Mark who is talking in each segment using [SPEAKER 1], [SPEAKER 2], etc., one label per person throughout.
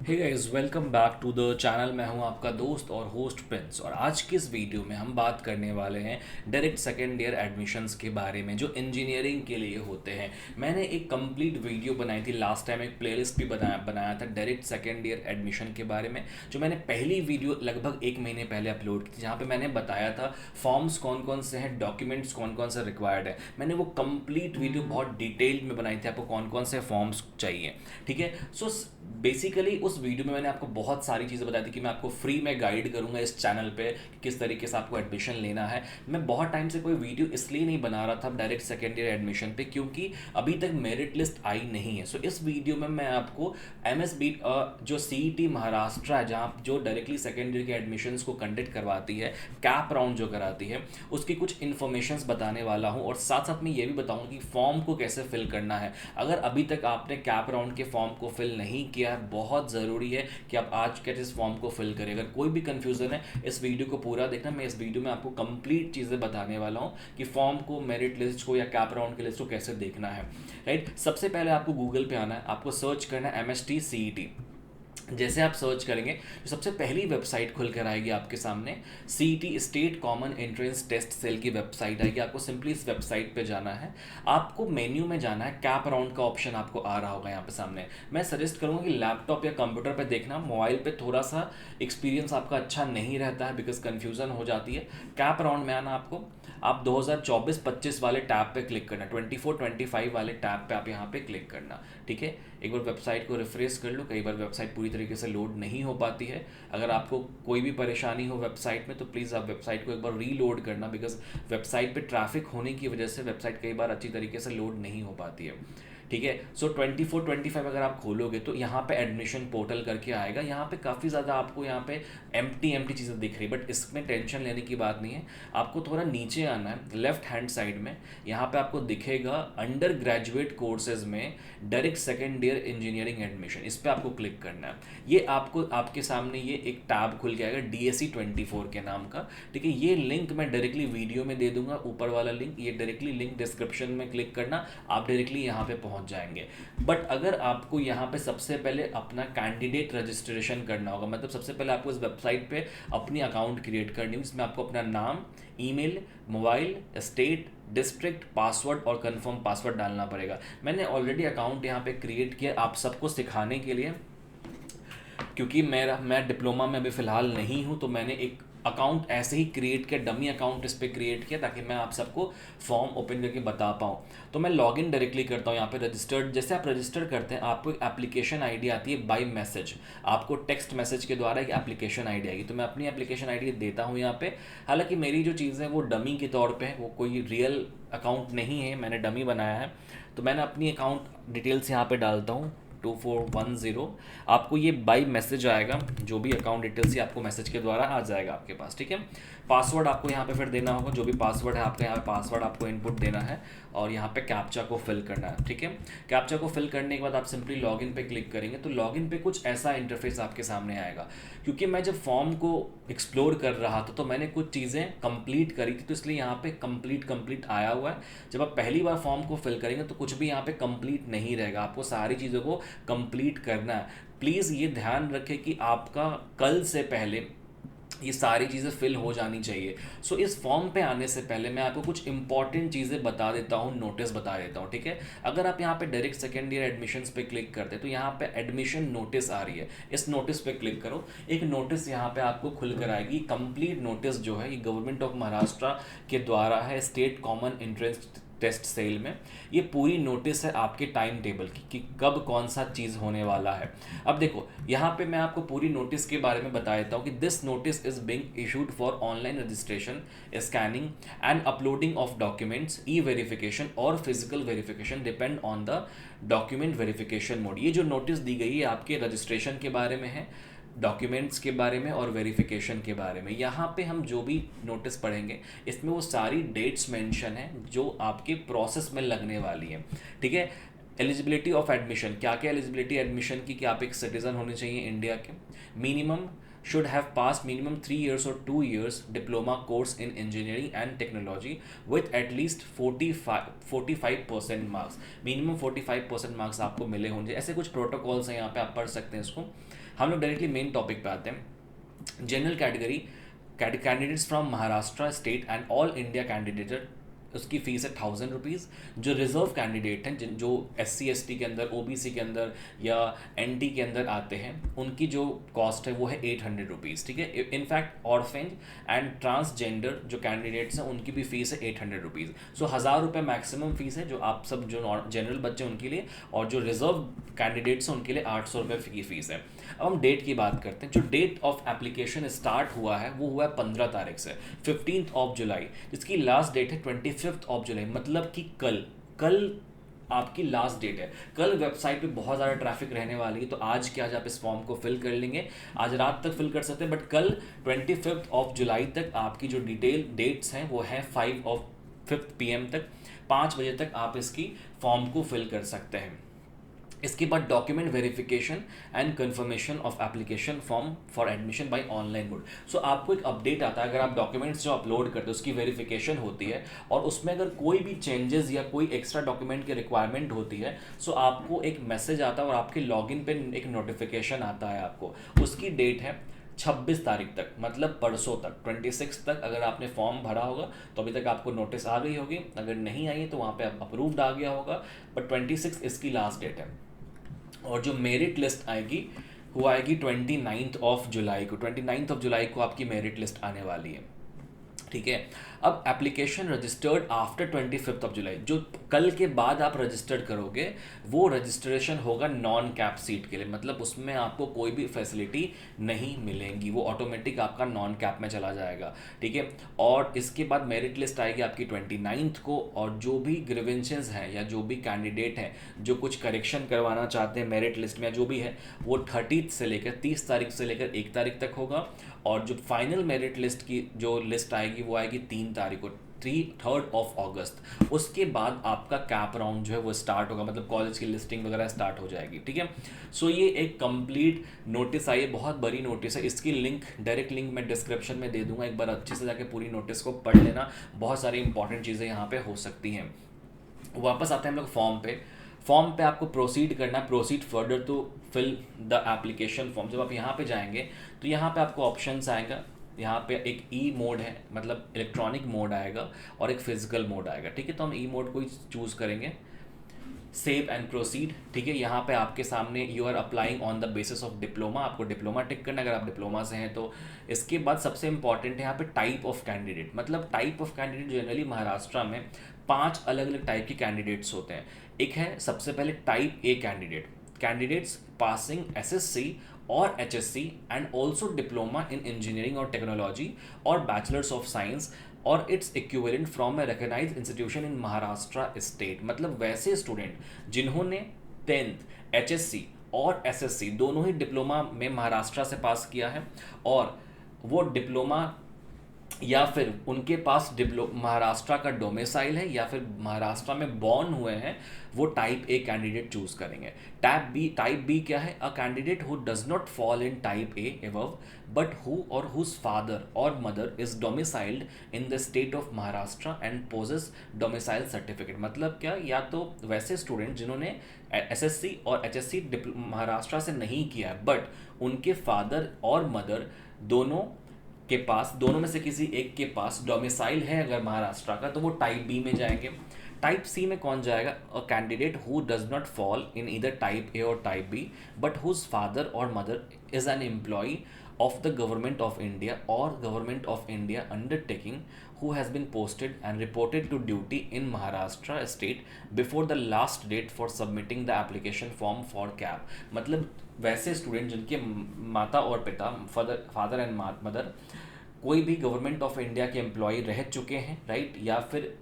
[SPEAKER 1] Hey guys, welcome back to the channel. मैं हूं आपका दोस्त और होस्ट प्रिंस, और आज की इस वीडियो में हम बात करने वाले हैं डायरेक्ट सेकेंड ईयर एडमिशन्स के बारे में जो इंजीनियरिंग के लिए होते हैं। मैंने एक कंप्लीट वीडियो बनाई थी लास्ट टाइम, एक प्लेलिस्ट भी बनाया बनाया था डायरेक्ट सेकेंड ईयर एडमिशन के बारे में, जो मैंने पहली वीडियो लगभग एक महीने पहले अपलोड की थी, जहाँ पे मैंने बताया था फॉर्म्स कौन कौन से हैं, डॉक्यूमेंट्स कौन कौन से रिक्वायर्ड है। मैंने वो कंप्लीट वीडियो बहुत डिटेल में बनाई थी, आपको कौन कौन से फॉर्म्स चाहिए। ठीक है, सो बेसिकली उस वीडियो में मैंने आपको बहुत सारी चीज़ें बताई थी कि मैं आपको फ्री में गाइड करूंगा इस चैनल पे कि किस तरीके से आपको एडमिशन लेना है। मैं बहुत टाइम से कोई वीडियो इसलिए नहीं बना रहा था डायरेक्ट सेकेंड ईयर एडमिशन पे, क्योंकि अभी तक मेरिट लिस्ट आई नहीं है। सो इस वीडियो में मैं आपको एमएसबी जो सीईटी महाराष्ट्र है, जहाँ जो डायरेक्टली सेकेंड ईयर के एडमिशन्स को कंडक्ट करवाती है, कैप राउंड जो कराती है, उसकी कुछ इन्फॉर्मेशन बताने वाला हूँ, और साथ साथ मैं ये भी बताऊँगा कि फॉर्म को कैसे फिल करना है। अगर अभी तक आपने कैप राउंड के फॉर्म को फिल नहीं किया है, बहुत ज़रूरी है कि आप आज के इस फॉर्म को फिल करें। अगर कोई भी कंफ्यूजन है, इस वीडियो को पूरा देखना। मैं इस वीडियो में आपको कंप्लीट चीज़ें बताने वाला हूँ कि फॉर्म को, मेरिट लिस्ट को या कैप राउंड की लिस्ट को कैसे देखना है। राइट, सबसे पहले आपको गूगल पे आना है, आपको सर्च करना है एमएसटी सीईटी। जैसे आप सर्च करेंगे तो सबसे पहली वेबसाइट खुल कर आएगी आपके सामने, CET state common entrance test cell की वेबसाइट आएगी। आपको सिंपली इस वेबसाइट पे जाना है, आपको मेन्यू में जाना है, कैप राउंड का ऑप्शन आपको आ रहा होगा यहाँ पे सामने। मैं सजेस्ट करूँगा कि लैपटॉप या कंप्यूटर पे देखना, मोबाइल पे थोड़ा सा एक्सपीरियंस आपका अच्छा नहीं रहता है, बिकॉज कन्फ्यूज़न हो जाती है। कैप राउंड में आना आपको, आप 2024-25 वाले टैब पे क्लिक करना, 24-25 वाले टैब पे आप यहाँ पे क्लिक करना। ठीक है, एक बार वेबसाइट को रिफ्रेश कर लो, कई बार वेबसाइट पूरी तरीके से लोड नहीं हो पाती है। अगर आपको कोई भी परेशानी हो वेबसाइट में तो प्लीज़ आप वेबसाइट को एक बार रीलोड करना, बिकॉज वेबसाइट पे ट्रैफिक होने की वजह से वेबसाइट कई बार अच्छी तरीके से लोड नहीं हो पाती है। ठीक है, सो 24-25 अगर आप खोलोगे तो यहाँ पे एडमिशन पोर्टल करके आएगा। यहाँ पे काफ़ी ज़्यादा आपको यहाँ पे एम्प्टी चीज़ें दिख रही है, बट इसमें टेंशन लेने की बात नहीं है। आपको थोड़ा नीचे आना है, लेफ्ट हैंड साइड में यहाँ पे आपको दिखेगा अंडर ग्रेजुएट कोर्सेज में direct second year engineering admission, इस पर आपको क्लिक करना है। ये आपको आपके सामने ये एक टैब खुल के आएगा DSE 24 के नाम का। ठीक है, ये लिंक मैं डायरेक्टली वीडियो में दे दूंगा, ऊपर वाला लिंक, ये डायरेक्टली लिंक डिस्क्रिप्शन में क्लिक करना, आप डायरेक्टली यहाँ पे पहुँच जाएंगे। बट अगर आपको यहाँ पे सबसे पहले अपना कैंडिडेट रजिस्ट्रेशन करना होगा, मतलब सबसे पहले आपको इस वेबसाइट पे अपनी अकाउंट क्रिएट करनी होगी, जिसमें आपको अपना नाम, email, mobile, state, district, password और कंफर्म पासवर्ड डालना पड़ेगा। मैंने ऑलरेडी अकाउंट यहाँ पे क्रिएट किया आप सबको सिखाने के लिए, क्योंकि मैं डिप्लोमा में अभी फ़िलहाल नहीं हूँ, तो मैंने एक अकाउंट ऐसे ही क्रिएट किया, डमी अकाउंट इस पर क्रिएट किया, ताकि मैं आप सबको फॉर्म ओपन करके बता पाऊँ। तो मैं लॉगिन डायरेक्टली करता हूँ यहाँ पे रजिस्टर्ड। जैसे आप रजिस्टर करते हैं, आपको एक एप्लीकेशन आईडी आती है बाय मैसेज, आपको टेक्स्ट मैसेज के द्वारा एक एप्लीकेशन आईडी आएगी। तो मैं अपनी एप्लीकेशन आईडी देता हूँ यहाँ पे। हालांकि मेरी जो चीज़ है वो डमी के तौर पे है, वो कोई रियल अकाउंट नहीं है, मैंने डमी बनाया है। तो मैंने अपनी अकाउंट डिटेल्स यहाँ पे डालता हूँ, 2410। आपको ये बाई मैसेज आएगा, जो भी अकाउंट डिटेल्स ही आपको मैसेज के द्वारा आ जाएगा आपके पास। ठीक है, पासवर्ड आपको यहाँ पे फिर देना होगा, जो भी पासवर्ड है आपका यहाँ पे पासवर्ड आपको इनपुट देना है, और यहाँ पे कैप्चा को फिल करना है। ठीक है, कैप्चा को फिल करने के बाद आप सिंपली लॉगिन पे क्लिक करेंगे, तो लॉगिन पे कुछ ऐसा इंटरफेस आपके सामने आएगा। क्योंकि मैं जब फॉर्म को एक्सप्लोर कर रहा था तो मैंने कुछ चीज़ें कंप्लीट करी थी, तो इसलिए यहाँ पे कंप्लीट आया हुआ है। जब आप पहली बार फॉर्म को फिल करेंगे तो कुछ भी यहाँ पे कंप्लीट नहीं रहेगा, आपको सारी चीज़ों को कंप्लीट करना है। प्लीज़ ये ध्यान रखें कि आपका कल से पहले ये सारी चीज़ें फिल हो जानी चाहिए। सो इस फॉर्म पे आने से पहले मैं आपको कुछ इंपॉर्टेंट चीज़ें बता देता हूँ, नोटिस बता देता हूँ। ठीक है, अगर आप यहाँ पे डायरेक्ट सेकेंड ईयर एडमिशन्स पे क्लिक करते हैं तो यहाँ पे एडमिशन नोटिस आ रही है, इस नोटिस पे क्लिक करो। एक नोटिस यहाँ पे आपको खुल कर आएगी, कंप्लीट नोटिस जो है ये गवर्नमेंट ऑफ महाराष्ट्र के द्वारा है, state common entrance test cell में। ये पूरी नोटिस है आपके टाइम टेबल की कि कब कौन सा चीज़ होने वाला है। अब देखो यहाँ पे मैं आपको पूरी नोटिस के बारे में बता देता हूँ कि this notice is being issued for online registration, scanning and uploading of documents, e verification और physical verification depend on the document verification mode. ये जो नोटिस दी गई है आपके रजिस्ट्रेशन के बारे में है, डॉक्यूमेंट्स के बारे में और वेरिफिकेशन के बारे में। यहाँ पे हम जो भी नोटिस पढ़ेंगे इसमें वो सारी डेट्स मेंशन है जो आपके प्रोसेस में लगने वाली है। ठीक है, एलिजिबिलिटी ऑफ एडमिशन, क्या क्या एलिजिबिलिटी एडमिशन की, कि आप एक सिटीज़न होने चाहिए इंडिया के, minimum should have passed minimum 3 years or 2 years diploma course in engineering and technology with at least 45% marks. Minimum 45% marks आपको मिले होंगे। ऐसे कुछ प्रोटोकॉल्स हैं यहाँ पे, आप पढ़ सकते हैं इसको। हम लोग डायरेक्टली मेन टॉपिक पे आते हैं। General category candidates from Maharashtra state and all India candidate, उसकी फ़ीस है 1000 रुपीज़। जो रिजर्व कैंडिडेट हैं, जिन जो SC ST के अंदर, OBC के अंदर या NT के अंदर आते हैं, उनकी जो कॉस्ट है वो है 800 रुपीज़, ठीक है। इनफैक्ट ऑर्फेंज एंड ट्रांसजेंडर जो कैंडिडेट्स हैं उनकी भी फ़ीस है 800 रुपीज़। सो 1000 रुपये मैक्सिमम फ़ीस है जो आप सब जो जनरल बच्चे उनके लिए, और जो रिजर्व कैंडिडेट्स हैं उनके लिए 800 रुपये की फ़ीस है। अब हम डेट की बात करते हैं। जो डेट ऑफ एप्लीकेशन स्टार्ट हुआ है वो हुआ है 15 तारीख से, 15 जुलाई, जिसकी लास्ट डेट है 25 जुलाई, मतलब कि कल आपकी लास्ट डेट है। कल वेबसाइट पे बहुत ज़्यादा ट्रैफिक रहने वाली है, तो आज के आज आप इस फॉर्म को फिल कर लेंगे। आज रात तक फिल कर सकते हैं, बट कल 25 जुलाई तक आपकी जो डिटेल डेट्स हैं वो है 5 PM तक, 5 बजे तक आप इसकी फॉर्म को फिल कर सकते हैं। इसके बाद document verification and confirmation of application form for admission by online mode. So आपको एक अपडेट आता है, अगर आप डॉक्यूमेंट्स जो अपलोड करते हो उसकी वेरिफिकेशन होती है, और उसमें अगर कोई भी चेंजेस या कोई एक्स्ट्रा डॉक्यूमेंट की रिक्वायरमेंट होती है, सो आपको एक मैसेज आता है और आपके लॉगिन पे एक नोटिफिकेशन आता है आपको। उसकी डेट है 26 तारीख तक, मतलब परसों तक, 26 तक। अगर आपने फॉर्म भरा होगा तो अभी तक आपको नोटिस आ गई होगी, अगर नहीं आई तो वहाँ पे अप्रूव्ड आ गया होगा, बट 26 इसकी लास्ट डेट है। और जो मेरिट लिस्ट आएगी वो आएगी 29 जुलाई को। 29 जुलाई को आपकी मेरिट लिस्ट आने वाली है, ठीक है। अब एप्लीकेशन रजिस्टर्ड आफ्टर 25 जुलाई, जो कल के बाद आप रजिस्टर्ड करोगे वो रजिस्ट्रेशन होगा नॉन कैप सीट के लिए, मतलब उसमें आपको कोई भी फैसिलिटी नहीं मिलेंगी, वो ऑटोमेटिक आपका नॉन कैप में चला जाएगा, ठीक है। और इसके बाद मेरिट लिस्ट आएगी आपकी 29 को, और जो भी ग्रीवेंसेस हैं या जो भी कैंडिडेट हैं जो कुछ करेक्शन करवाना चाहते हैं मेरिट लिस्ट में, जो भी है वो 30 तारीख से लेकर 1 तारीख तक होगा। और जो फाइनल मेरिट लिस्ट की जो लिस्ट आएगी वो आएगी 3 तारीख को, 3 अगस्त। उसके बाद आपका कैप राउंड जो है वो स्टार्ट होगा, मतलब कॉलेज की लिस्टिंग वगैरह स्टार्ट हो जाएगी, ठीक है। सो ये एक कंप्लीट नोटिस आई है, बहुत बड़ी नोटिस है। इसकी लिंक, डायरेक्ट लिंक मैं डिस्क्रिप्शन में दे दूंगा, एक बार अच्छे से जाके पूरी नोटिस को पढ़ लेना, बहुत सारी इंपॉर्टेंट चीज़ें यहाँ पे हो सकती हैं। वापस आते हैं हम लोग फॉर्म पे आपको प्रोसीड करना, proceed further to fill the application form. जब आप यहाँ पे जाएंगे तो यहाँ पे आपको ऑप्शंस आएगा, यहाँ पे एक ई मोड है, मतलब इलेक्ट्रॉनिक मोड आएगा, और एक फिजिकल मोड आएगा, ठीक है। तो हम ई मोड को ही चूज़ करेंगे, सेव एंड प्रोसीड, ठीक है। यहाँ पे आपके सामने you are applying on the basis of diploma, आपको डिप्लोमा टिक करना अगर आप डिप्लोमा से हैं तो। इसके बाद सबसे इंपॉर्टेंट है यहाँ पे टाइप ऑफ कैंडिडेट, मतलब type of candidate generally Maharashtra में 5 अलग अलग टाइप के कैंडिडेट्स होते हैं। एक है सबसे पहले type A candidates passing SSC और HSC and also diploma in engineering और टेक्नोलॉजी और बैचलर्स ऑफ साइंस और its equivalent from a recognised institution in Maharashtra state. मतलब वैसे स्टूडेंट जिन्होंने 10th HSC और SSC दोनों ही डिप्लोमा में महाराष्ट्र से पास किया है, और वो डिप्लोमा या फिर उनके पास महाराष्ट्र का डोमिसाइल है या फिर महाराष्ट्र में बॉर्न हुए हैं, वो टाइप ए कैंडिडेट चूज करेंगे। टाइप बी क्या है? A candidate who does not fall in type A above but who और हुज फादर और mother is domiciled in the state of Maharashtra and possess domicile certificate. मतलब क्या, या तो वैसे स्टूडेंट जिन्होंने SSC और HSC महाराष्ट्र से नहीं किया है, बट उनके फादर और मदर दोनों में से किसी एक के पास डोमिसाइल है अगर महाराष्ट्र का, तो वो टाइप बी में जाएंगे। टाइप सी में कौन जाएगा? A candidate who does not fall in either type A और type B but whose father और mother is an employee of the government of India or government of India undertaking who has been posted and reported to duty in Maharashtra state before the last date for submitting the application form for CAP। मतलब वैसे student जिनके माता और पिता father and mother कोई भी government of India के employ रह चुके हैं, राइट, या फिर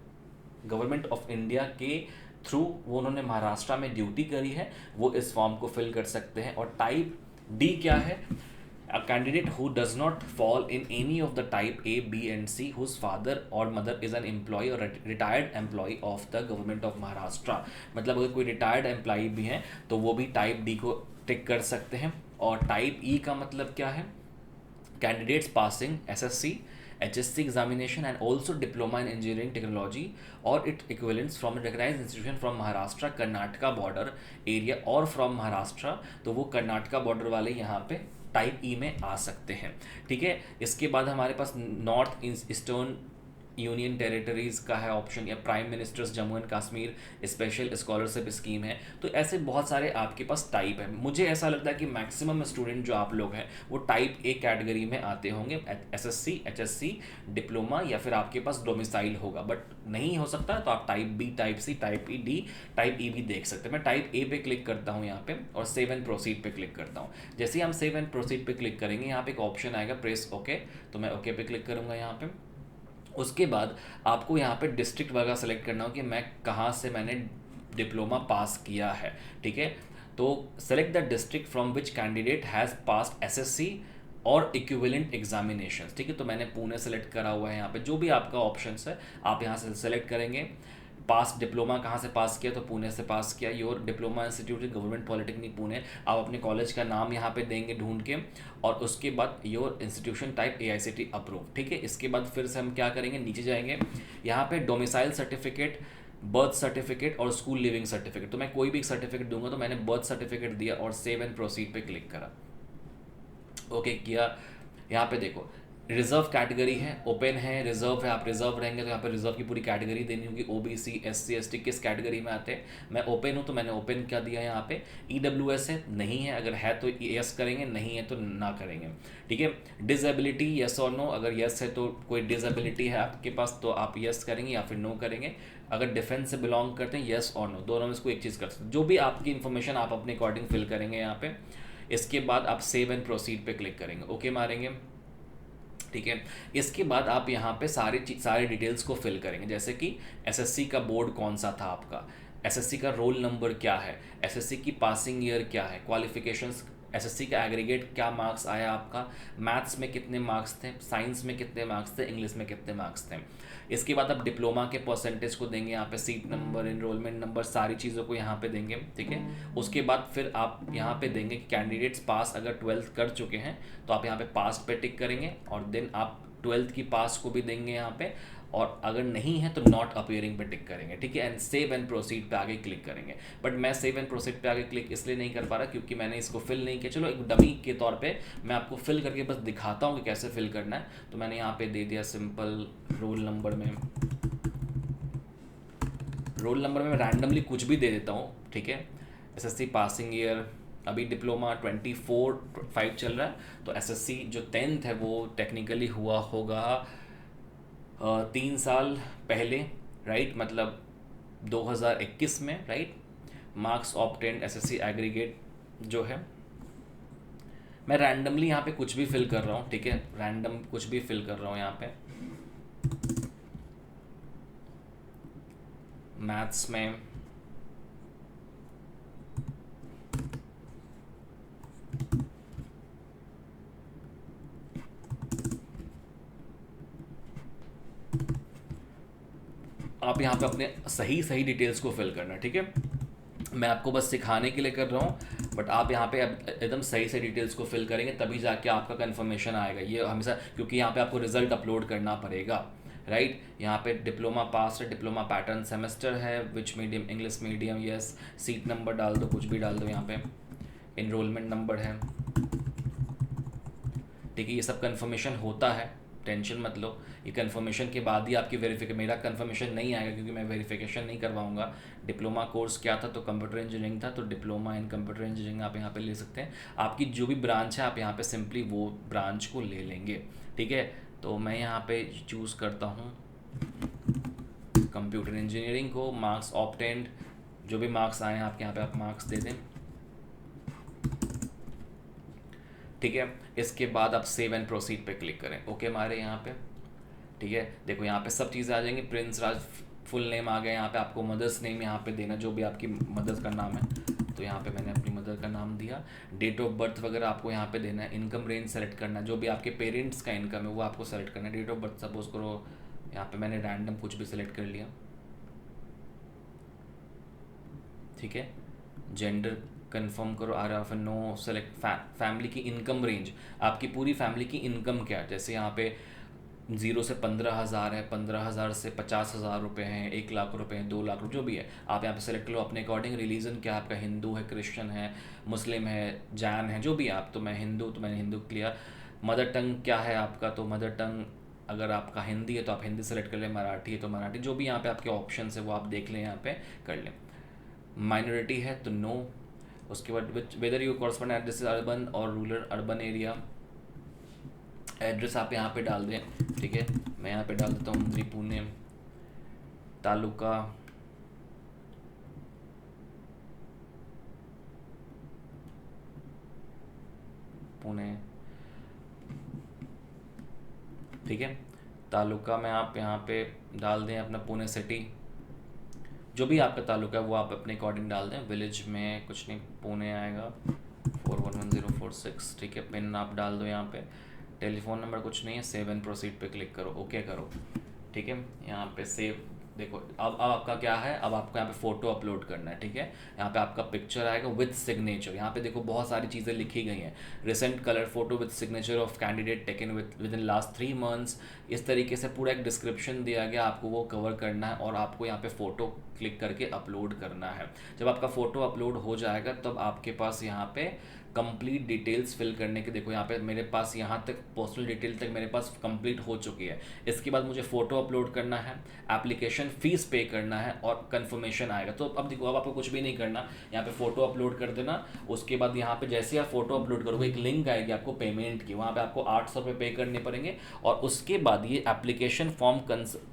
[SPEAKER 1] गवर्नमेंट ऑफ इंडिया के थ्रू वो उन्होंने महाराष्ट्र में ड्यूटी करी है, वो इस फॉर्म को फिल कर सकते हैं। और टाइप डी क्या है? A candidate who does not fall in any of the type A, B and C whose father or mother is an employee or retired employee of the government of Maharashtra। मतलब अगर कोई retired employee भी हैं तो वो भी type D को टिक कर सकते हैं। और टाइप ई का मतलब क्या है? candidates passing SSC, HSC examination and also diploma in engineering technology or its equivalents from a recognized institution from Maharashtra, Karnataka border area और from Maharashtra, तो वो कर्नाटका बॉर्डर वाले यहाँ पे टाइप ई में आ सकते हैं। ठीक है, इसके बाद हमारे पास नॉर्थ ईस्टर्न यूनियन टेरिटरीज का है ऑप्शन, या prime ministers Jammu and Kashmir special scholarship scheme है। तो ऐसे बहुत सारे आपके पास टाइप है। मुझे ऐसा लगता है कि मैक्सिमम स्टूडेंट जो आप लोग हैं वो टाइप ए कैटेगरी में आते होंगे, एसएससी, एचएससी, डिप्लोमा या फिर आपके पास डोमिसाइल होगा। बट नहीं हो सकता तो आप type B, type C, type E, D, type E भी देख सकते हैं। मैं टाइप ए पे क्लिक करता हूँ यहाँ पे और सेव एंड प्रोसीड पे क्लिक करता हूँ। जैसे ही हम सेव एंड प्रोसीड पे क्लिक करेंगे यहाँ पे एक ऑप्शन आएगा प्रेस ओके, तो मैं ओके पे क्लिक करूँगा यहाँ पे। उसके बाद आपको यहाँ पे डिस्ट्रिक्ट वगैरह सेलेक्ट करना हो कि मैं कहाँ से मैंने डिप्लोमा पास किया है। ठीक है, तो select the district from which candidate has passed SSC और इक्विवेलेंट एग्जामिनेशंस। ठीक है, तो मैंने पुणे सेलेक्ट करा हुआ है। यहाँ पे जो भी आपका ऑप्शन है आप यहाँ से सेलेक्ट करेंगे। पास डिप्लोमा कहाँ से पास किया, तो पुणे से पास किया। Your diploma institute government polytechnic Pune, आप अपने कॉलेज का नाम यहाँ पे देंगे ढूंढ के, और उसके बाद your institution type AICTE approve. ठीक है, इसके बाद फिर से हम क्या करेंगे, नीचे जाएंगे, यहाँ पे डोमिसाइल सर्टिफिकेट, बर्थ सर्टिफिकेट और स्कूल लिविंग सर्टिफिकेट। तो मैं कोई भी सर्टिफिकेट दूंगा, तो मैंने बर्थ सर्टिफिकेट दिया और सेव एंड प्रोसीड पे क्लिक करा, ओके किया। यहाँ पे देखो रिजर्व कैटेगरी है, ओपन है, रिजर्व है। आप रिजर्व रहेंगे तो यहाँ पे रिजर्व की पूरी कैटेगरी देनी होगी, OBC, SC, ST किस कैटेगरी में आते हैं। मैं ओपन हूँ तो मैंने ओपन क्या दिया यहाँ पे। EWS है, नहीं है, अगर है तो यस करेंगे, नहीं है तो ना करेंगे। ठीक है, डिसेबिलिटी यस और नो, अगर यस है तो कोई डिसेबिलिटी है आपके पास तो आप यस करेंगे या फिर नो करेंगे। अगर डिफेंस से बिलोंग करते हैं यस और नो, दोनों में से कोई एक चीज़ कर सकते हैं। जो भी आपकी इन्फॉर्मेशन आप अपने अकॉर्डिंग फिल करेंगे यहाँ पे। इसके बाद आप सेव एंड प्रोसीड पे क्लिक करेंगे, ओके मारेंगे। ठीक है, इसके बाद आप यहाँ पे सारे डिटेल्स को फिल करेंगे, जैसे कि एसएससी का बोर्ड कौन सा था आपका, एसएससी का रोल नंबर क्या है, एसएससी की पासिंग ईयर क्या है, क्वालिफिकेशंस, एसएससी का एग्रीगेट क्या मार्क्स आया आपका, मैथ्स में कितने मार्क्स थे, साइंस में कितने मार्क्स थे, इंग्लिश में कितने मार्क्स थे। इसके बाद आप डिप्लोमा के परसेंटेज को देंगे यहाँ पे, सीट नंबर, इनरोलमेंट नंबर, सारी चीज़ों को यहाँ पे देंगे। ठीक है, उसके बाद फिर आप यहाँ पे देंगे कि कैंडिडेट्स पास अगर 12th कर चुके हैं तो आप यहाँ पे पास पे टिक करेंगे, और देन आप 12th की पास को भी देंगे यहाँ पे, और अगर नहीं है तो नॉट अपीयरिंग पे टिक करेंगे। ठीक है, एंड सेव एंड प्रोसीड पे आगे क्लिक करेंगे। बट मैं सेव एंड प्रोसीड पे आगे क्लिक इसलिए नहीं कर पा रहा क्योंकि मैंने इसको फिल नहीं किया। चलो एक डमी के तौर पे मैं आपको फिल करके बस दिखाता हूँ कि कैसे फिल करना है। तो मैंने यहाँ पे दे दिया सिंपल रोल नंबर में, रोल नंबर में मैं रैंडमली कुछ भी दे देता हूँ। ठीक है, एसएससी पासिंग ईयर, अभी डिप्लोमा 24/5 चल रहा है, तो एसएससी जो 10th है वो टेक्निकली हुआ होगा 3 साल पहले, राइट, मतलब 2021 में, right. Marks obtained SSC aggregate जो है, मैं रैंडमली यहाँ पे कुछ भी फिल कर रहा हूँ। ठीक है, रैंडम कुछ भी फिल कर रहा हूँ यहाँ पे। मैथ्स में आप यहाँ पे अपने सही सही डिटेल्स को फिल करना है। ठीक है, मैं आपको बस सिखाने के लिए कर रहा हूँ, बट आप यहाँ पे एकदम सही से डिटेल्स को फिल करेंगे तभी जाके आपका कन्फर्मेशन आएगा। ये हमेशा, क्योंकि यहाँ पे आपको रिजल्ट अपलोड करना पड़ेगा, राइट। यहाँ पे डिप्लोमा पास है, डिप्लोमा पैटर्न सेमेस्टर है, विच medium, English medium, yes, seat number डाल दो, कुछ भी डाल दो यहाँ पे, इनरोलमेंट नंबर है। ठीक है, ये सब कन्फर्मेशन होता है, टेंशन मत लो। ये कन्फर्मेशन के बाद ही आपकी वेरिफिकेशन, मेरा कन्फर्मेशन नहीं आएगा क्योंकि मैं वेरिफिकेशन नहीं करवाऊंगा। डिप्लोमा कोर्स क्या था, तो कंप्यूटर इंजीनियरिंग था, तो डिप्लोमा इन कंप्यूटर इंजीनियरिंग आप यहाँ पे ले सकते हैं। आपकी जो भी ब्रांच है आप यहाँ पे सिंपली वो ब्रांच को ले लेंगे। ठीक है, तो मैं यहाँ पे चूज़ करता हूँ कंप्यूटर इंजीनियरिंग को। मार्क्स ऑब्टेन्ड, जो भी मार्क्स आए हैं आपके यहाँ पे आप मार्क्स दे दें। ठीक है, इसके बाद आप सेव एंड प्रोसीड पे क्लिक करें, ओके हमारे यहाँ पे। ठीक है, देखो यहाँ पे सब चीज़ें आ जाएंगी। प्रिंस राज फुल नेम आ गया, यहाँ पे आपको मदर्स नेम यहाँ पे देना, जो भी आपकी मदर्स का नाम है, तो यहाँ पे मैंने अपनी मदर का नाम दिया। डेट ऑफ बर्थ वगैरह आपको यहाँ पे देना है। इनकम रेंज सेलेक्ट करना है, जो भी आपके पेरेंट्स का इनकम है वो आपको सेलेक्ट करना है। डेट ऑफ बर्थ सपोज करो यहाँ पे मैंने रैंडम कुछ भी सिलेक्ट कर लिया। ठीक है, जेंडर कंफर्म करो आर ऑफ नो, सेलेक्ट फैमिली की इनकम रेंज, आपकी पूरी फैमिली की इनकम क्या है। जैसे यहाँ पे 0 से 15,000 है, 15,000 से 50,000 रुपये हैं, 1 लाख रुपये हैं, 2 लाख रुपये, जो भी है आप यहाँ पे सेलेक्ट लो अपने अकॉर्डिंग। रिलीजन क्या है आपका, हिंदू है, क्रिश्चियन है, मुस्लिम है, जैन है, जो भी है आप, तो मैं हिंदू, तो मैंने हिंदू क्लियर। मदर टंग क्या है आपका, तो मदर टंग अगर आपका हिंदी है तो आप हिंदी सेलेक्ट कर लें, मराठी है तो मराठी, जो भी यहाँ पे आपके ऑप्शन है वो आप देख लें, यहाँ पे कर लें। माइनॉरिटी है तो नो। उसके बाद which whether you correspond address urban और रूरल, अर्बन एरिया, एड्रेस आप यहाँ पे डाल दें, ठीक है। मैं यहाँ पे डाल देता हूँ मुंद्री पुणे, तालुका पुणे, ठीक है। तालुका में आप यहाँ पे डाल दें अपना पुणे सिटी, जो भी आपका तालुका है वो आप अपने अकॉर्डिंग डाल दें। विलेज में कुछ नहीं, पुणे आएगा 411046, ठीक है। पिन आप डाल दो यहाँ पे। टेलीफोन नंबर कुछ नहीं है, सेव एंड प्रोसीड पे क्लिक करो, ओके करो, ठीक है। यहाँ पे सेव, देखो अब आपका क्या है, अब आपको यहाँ पे फ़ोटो अपलोड करना है, ठीक है। यहाँ पे आपका पिक्चर आएगा विद सिग्नेचर, यहाँ पे देखो बहुत सारी चीज़ें लिखी गई हैं। Recent colour photo with signature of candidate taken with in last 3 months, इस तरीके से पूरा एक डिस्क्रिप्शन दिया गया, आपको वो कवर करना है और आपको यहाँ पे फ़ोटो क्लिक करके अपलोड करना है। जब आपका फ़ोटो अपलोड हो जाएगा तब आपके पास यहाँ पे कंप्लीट डिटेल्स फिल करने के, देखो यहाँ पे मेरे पास यहाँ तक पर्सनल डिटेल तक मेरे पास कंप्लीट हो चुकी है। इसके बाद मुझे फ़ोटो अपलोड करना है, एप्लीकेशन फ़ीस पे करना है और कंफर्मेशन आएगा। तो अब देखो, अब आपको कुछ भी नहीं करना, यहाँ पे फ़ोटो अपलोड कर देना। उसके बाद यहाँ पे जैसे आप फ़ोटो अपलोड करोगे एक लिंक आएगी आपको पेमेंट की, वहाँ पे आपको 800 रुपये पे करने पड़ेंगे और उसके बाद ये एप्लीकेशन फॉर्म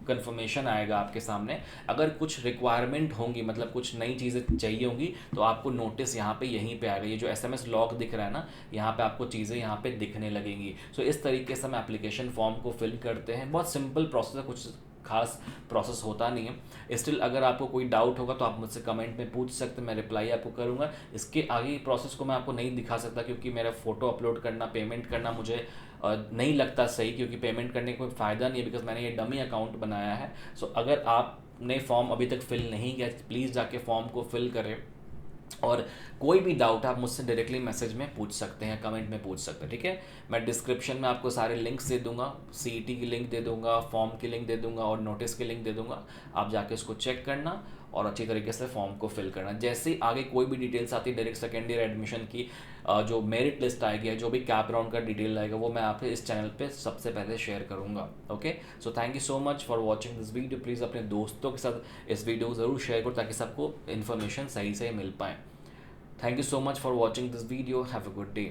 [SPEAKER 1] कंफर्मेशन आएगा आपके सामने। अगर कुछ रिक्वायरमेंट होंगी, मतलब कुछ नई चीज़ें चाहिए होंगी, तो आपको नोटिस यहाँ पे यहीं पे आएगा। ये जो SMS लॉग दिख रहा है ना, यहाँ पे आपको चीज़ें यहाँ पे दिखने लगेंगी। सो इस तरीके से हम एप्लीकेशन फॉर्म को फिल करते हैं। बहुत सिंपल प्रोसेस है, कुछ खास प्रोसेस होता नहीं है। स्टिल अगर आपको कोई डाउट होगा तो आप मुझसे कमेंट में पूछ सकते हैं, मैं रिप्लाई आपको करूँगा। इसके आगे प्रोसेस को मैं आपको नहीं दिखा सकता क्योंकि मेरा फ़ोटो अपलोड करना, पेमेंट करना मुझे नहीं लगता सही, क्योंकि पेमेंट करने का कोई फ़ायदा नहीं है, बिकॉज मैंने ये डमी अकाउंट बनाया है। सो अगर आपने फॉर्म अभी तक फिल नहीं किया, प्लीज़ जाके फॉर्म को फिल करें और कोई भी डाउट आप मुझसे डायरेक्टली मैसेज में पूछ सकते हैं, कमेंट में पूछ सकते हैं, ठीक है। मैं डिस्क्रिप्शन में आपको सारे लिंक्स दे दूंगा, CET की लिंक दे दूंगा, फॉर्म की लिंक दे दूंगा और नोटिस की लिंक दे दूंगा। आप जाके उसको चेक करना और अच्छी तरीके से फॉर्म को फिल करना। जैसे ही आगे कोई भी डिटेल्स आती है डायरेक्ट सेकेंड ईयर एडमिशन की, जो मेरिट लिस्ट आएगी, जो भी कैप राउंड का डिटेल आएगा, वो मैं आपको इस चैनल पे सबसे पहले शेयर करूंगा, okay. So thank you so much for watching this video. Please अपने दोस्तों के साथ इस वीडियो को ज़रूर शेयर करो ताकि सबको इन्फॉर्मेशन सही से मिल पाए। Thank you so much for watching this video. Have a good day.